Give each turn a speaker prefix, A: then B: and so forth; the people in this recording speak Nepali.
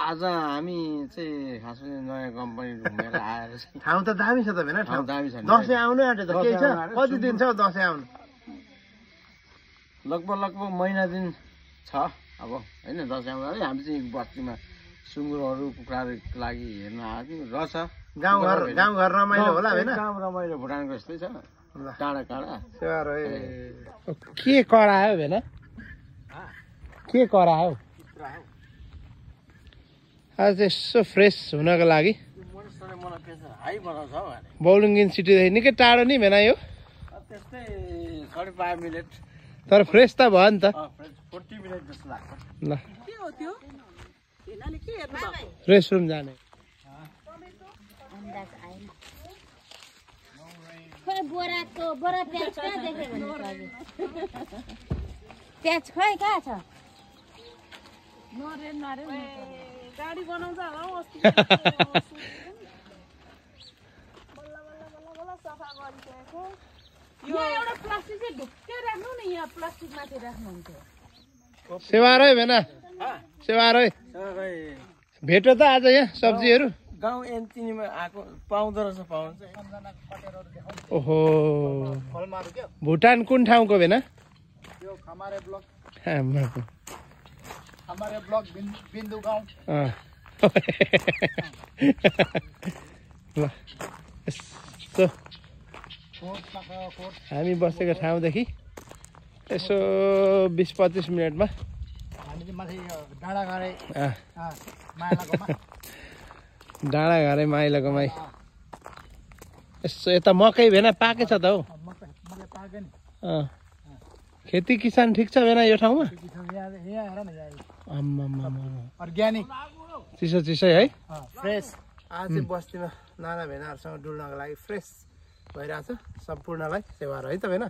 A: आज हामी चाहिँ खासै नयाँ कम्पनी घुमेर आएर चाहिँ
B: ठाउँ त दामी छ त भेना ठाउँ
A: दामी छ नि।
B: दसैँ आउनै आँट्यो त केही छ कति दिन छ हौ दसैँ आउनु
A: लगभग महिना दिन छ अब होइन दसैँ आउँदा हामी चाहिँ बस्तीमा सुँगुरहरू कुखुराहरूको लागि हेर्न आएको रहेछ।
B: गाउँघर रमाइलो होला होइन
A: गाउँ रमाइलो भुटानको जस्तै छ टाढा टाढा
B: के करायो भेना के करायो आज यसो फ्रेस हुनको लागि बौलिङ्गिन सिटीदेखि निकै टाढो नि भेना यो
A: त्यस्तै 5.5 मिनट
B: तर फ्रेस त भयो नि त
A: 40 मिनट जस्तो लाग्छ।
B: ल रेस्ट रुम जाने
C: बोरा प्याज कहाँ देखेँ भने प्याज खै कहाँ छ गाडी बनाउँछ होला हौ अस्ति सफा गरिसकेको यो एउटा प्लास्टिक चाहिँ ढुक्कै राख्नु नि यहाँ प्लास्टिक माथि राख्नुहुन्थ्यो
B: सेवारै भेना सेवारै भेट्यो त आज यहाँ सब्जीहरू
A: गाउँ एनटिनीमा आएको पाउँदो रहेछ पाउँछ।
B: ओहो भुटान कुन ठाउँको भेना
D: यो खमारे ब्लक
B: आमाको
D: हमारे ब्लक बिन्दु गाउँ
B: ल यस्तो हामी बसेको ठाउँदेखि यसो 20-25 मिनटमा
D: हामी चाहिँ माथि डाँडाघारे
B: डाँडाघारे माइलाकोमा यसो यता मकै भेना पाकै छ त हौ खेती किसान ठिक छ भेना यो ठाउँमा
D: अर्ग्यानिक
B: चिसो चिसै है
D: फ्रेस
B: आज चाहिँ बस्तीमा नाना भेनाहरूसँग डुल्नको लागि फ्रेस भइरहेछ सम्पूर्णलाई सेवा है त भेना।